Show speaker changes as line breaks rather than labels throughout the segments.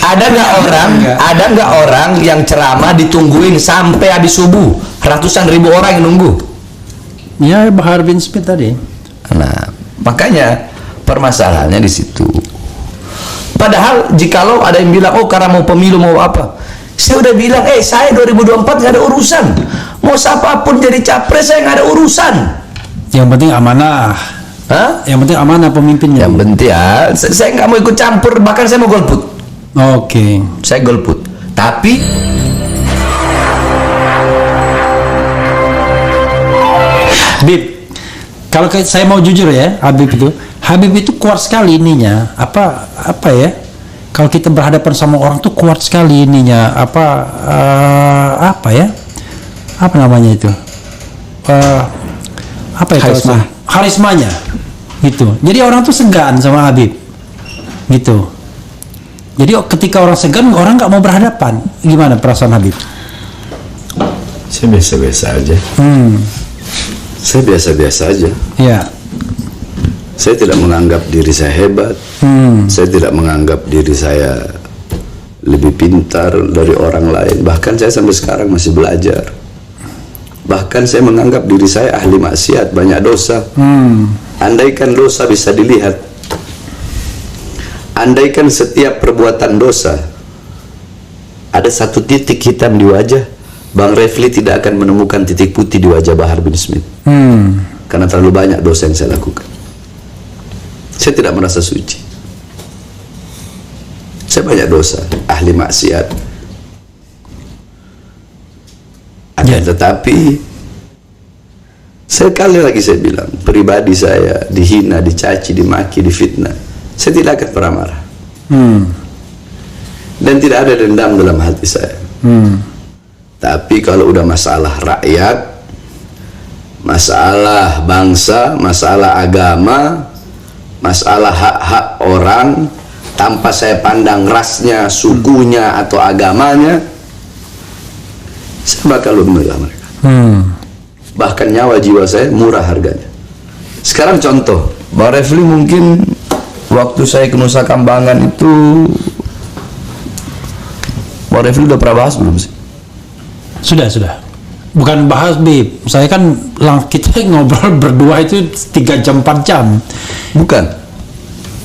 Ada nggak orang yang ceramah ditungguin sampai habis subuh, ratusan ribu orang yang nunggu?
Ya, Bahar bin Smith tadi.
Nah, makanya permasalahannya di situ. Padahal jikalau ada yang bilang, oh karena mau pemilu mau apa, saya udah bilang, saya 2024 nggak ada urusan. Mau siapapun jadi capres saya nggak ada urusan.
Yang penting amanah.
Hah?
Yang penting amanah pemimpinnya.
Yang penting ya, saya nggak mau ikut campur, bahkan saya mau golput.
Oke.
Saya golput. Tapi
Habib, kalau saya mau jujur ya, Habib itu kuat sekali ininya. Apa ya? Kalau kita berhadapan sama orang tuh kuat sekali ininya. Apa ya? Apa namanya itu? Apa ya? Karismanya. Gitu. Jadi orang tuh segan sama Habib. Gitu. Jadi ketika orang segan, orang nggak mau berhadapan. Gimana perasaan Habib?
Saya biasa-biasa aja. Saya biasa-biasa aja.
Ya.
Saya tidak menganggap diri saya hebat. Saya tidak menganggap diri saya lebih pintar dari orang lain. Bahkan saya sampai sekarang masih belajar. Bahkan saya menganggap diri saya ahli maksiat, banyak dosa. Andaikan dosa bisa dilihat, andaikan setiap perbuatan dosa ada satu titik hitam di wajah, Bang Refli tidak akan menemukan titik putih di wajah Bahar bin Smith. Karena terlalu banyak dosa yang saya lakukan. Saya tidak merasa suci. Saya banyak dosa, ahli maksiat. Akan tetapi sekali lagi saya bilang, pribadi saya dihina, dicaci, dimaki, difitnah, saya tidak akan pernah marah. Dan tidak ada dendam dalam hati saya. Tapi kalau udah masalah rakyat, masalah bangsa, masalah agama, masalah hak-hak orang, tanpa saya pandang rasnya, sukunya, atau agamanya, saya bakal membela mereka. Bahkan nyawa jiwa saya murah harganya. Sekarang contoh, Bang Refli mungkin waktu saya ke Nusa Kambangan itu, Bang Refli udah pernah bahas belum sih?
Sudah. Bukan bahas, Bib. Saya kan kita ngobrol berdua itu 3 jam 4 jam.
Bukan.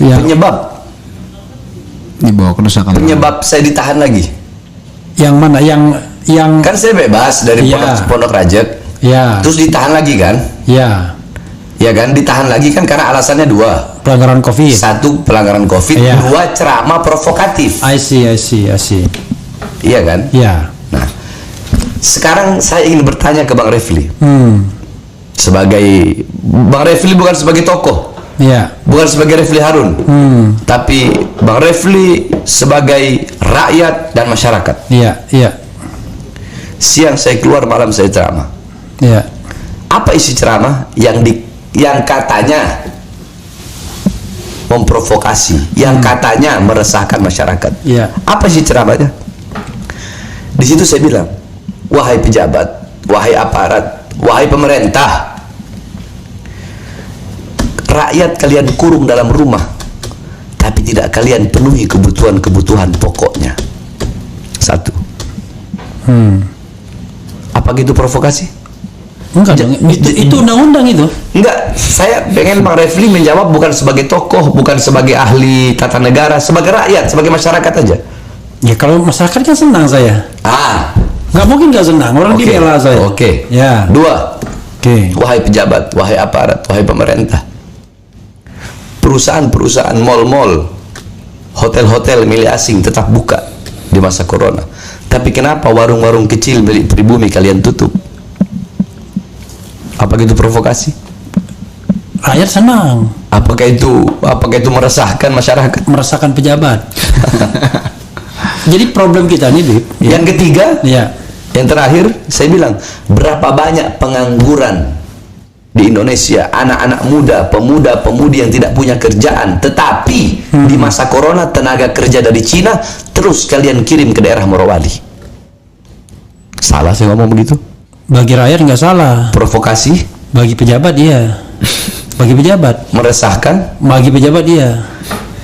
Ya.
Penyebab
Dibawa ke Nusa Kambangan.
penyebab saya ditahan lagi.
Yang mana? Yang
Kan saya bebas dari Pondok Rajek.
Ya.
Terus ditahan lagi kan?
Ya.
Ya kan, ditahan lagi kan karena alasannya 2.
Pelanggaran COVID.
1 pelanggaran COVID,
Ya.
2 ceramah provokatif.
I see.
Iya kan?
Ya.
Nah, sekarang saya ingin bertanya ke Bang Refli. Sebagai Bang Refli bukan sebagai tokoh.
Ya.
Bukan sebagai Refli Harun. Tapi Bang Refli sebagai rakyat dan masyarakat.
Iya.
Siang saya keluar, malam saya ceramah.
Ya.
Apa isi ceramah yang katanya memprovokasi, yang katanya meresahkan masyarakat?
Iya.
Apa isi ceramahnya? Di situ saya bilang, wahai pejabat, wahai aparat, wahai pemerintah, rakyat kalian kurung dalam rumah, tapi tidak kalian penuhi kebutuhan-kebutuhan pokoknya. 1. Apa gitu provokasi?
Enggak, itu undang-undang itu.
Enggak, saya pengen Bang Refli menjawab bukan sebagai tokoh, bukan sebagai ahli tata negara, sebagai rakyat, sebagai masyarakat aja.
Ya kalau masyarakat kan senang saya. Nggak mungkin nggak senang, orang dibela saya.
Oke.
Ya.
2. Wahai pejabat, wahai aparat, wahai pemerintah, perusahaan-perusahaan, mal-mal, hotel-hotel milik asing tetap buka di masa corona. Tapi kenapa warung-warung kecil milik pribumi kalian tutup? Apa gitu provokasi?
Rakyat senang.
Apakah itu meresahkan masyarakat?
Meresahkan pejabat. Jadi problem kita nih, Bib.
Yang ketiga,
Ya.
yang terakhir, saya bilang, berapa banyak pengangguran di Indonesia, anak-anak muda, pemuda-pemudi yang tidak punya kerjaan, tetapi di masa corona tenaga kerja dari Cina terus kalian kirim ke daerah Morowali. Salah saya ngomong begitu?
Bagi rakyat nggak salah.
Provokasi?
Bagi pejabat iya. Bagi pejabat.
Meresahkan?
Bagi pejabat iya.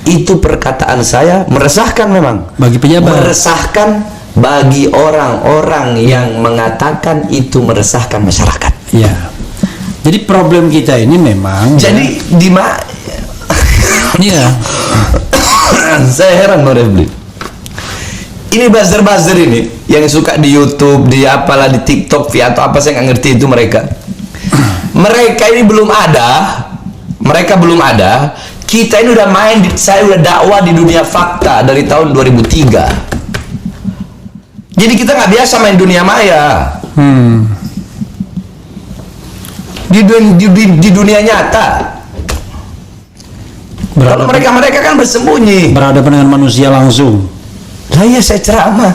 Itu perkataan saya meresahkan memang.
Bagi pejabat.
Meresahkan bagi orang-orang yang mengatakan itu meresahkan masyarakat.
Ya. Jadi problem kita ini memang.
Jadi
Iya.
saya heran Bang Refli. Ini buzzer-buzzer ini yang suka di YouTube, di apalah di TikTok, via atau apa, saya nggak ngerti itu mereka. Mereka ini belum ada. Mereka belum ada. Kita ini udah main, saya udah dakwah di dunia fakta dari tahun 2003. Jadi kita nggak biasa main dunia maya. Di dunia nyata. Kalau mereka kan bersembunyi.
Berhadapan dengan manusia langsung.
Lah iya, saya ceramah.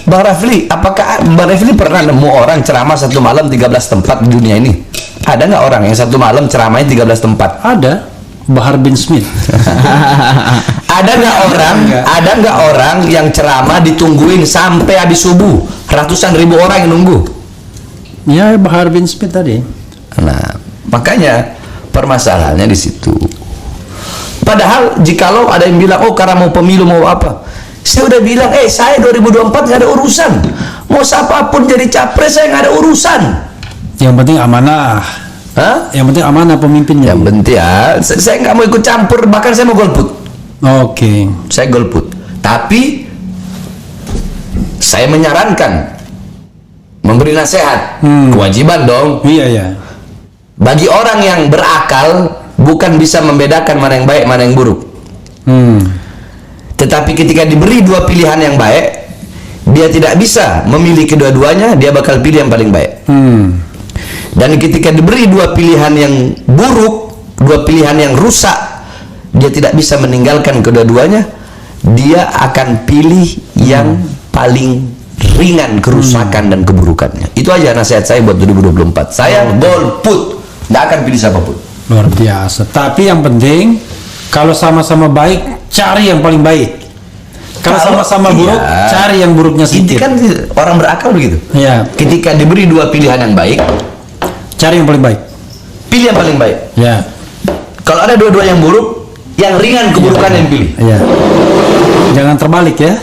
Bang Rafli, apakah Bang Rafli pernah nemu orang ceramah satu malam 13 tempat di dunia ini? Ada nggak orang yang satu malam ceramahnya 13 tempat?
Ada. Bahar bin Smith.
Ada nggak orang yang ceramah ditungguin sampai habis subuh? Ratusan ribu orang yang nunggu.
Ya, Bahar bin Smith tadi.
Nah, makanya permasalahannya di situ. Padahal jikalau ada yang bilang, oh karena mau pemilu mau apa, saya udah bilang, saya 2024 nggak ada urusan. Mau siapapun jadi capres saya nggak ada urusan.
Yang penting amanah.
Hah?
Yang penting amanah pemimpinnya.
Yang penting ya, saya nggak mau ikut campur, bahkan saya mau golput.
Oke.
Saya golput. Tapi saya menyarankan memberi nasihat, kewajiban dong.
Iya ya.
Bagi orang yang berakal, bukan bisa membedakan mana yang baik, mana yang buruk. Tetapi ketika diberi dua pilihan yang baik, dia tidak bisa memilih kedua-duanya, dia bakal pilih yang paling baik. Dan ketika diberi dua pilihan yang buruk, dua pilihan yang rusak, dia tidak bisa meninggalkan kedua-duanya, dia akan pilih yang paling ringan kerusakan dan keburukannya. Itu aja nasihat saya buat 2024. Saya golput, nggak akan pilih siapapun.
Luar biasa. Tapi yang penting, kalau sama-sama baik, cari yang paling baik. Kalau sama-sama buruk, cari yang buruknya
Itu
sedikit.
kan orang berakal begitu.
Ya.
Ketika diberi dua pilihan yang baik,
Cari yang paling baik.
pilih yang paling baik.
Ya.
Kalau ada dua-dua yang buruk, yang ringan keburukan yang pilih.
Ya. Jangan terbalik ya.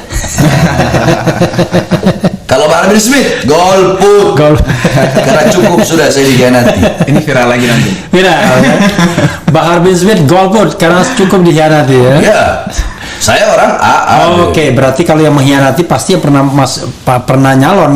Kalau Bang Bin Smith, golput. Karena cukup sudah saya dikhianati.
Ini viral lagi nanti.
Tidak. Bahar bin Smith golput karena cukup dikhianati ya.
Ya, saya orang AA.
Oke, berarti kalau yang mengkhianati pasti pernah nyalon.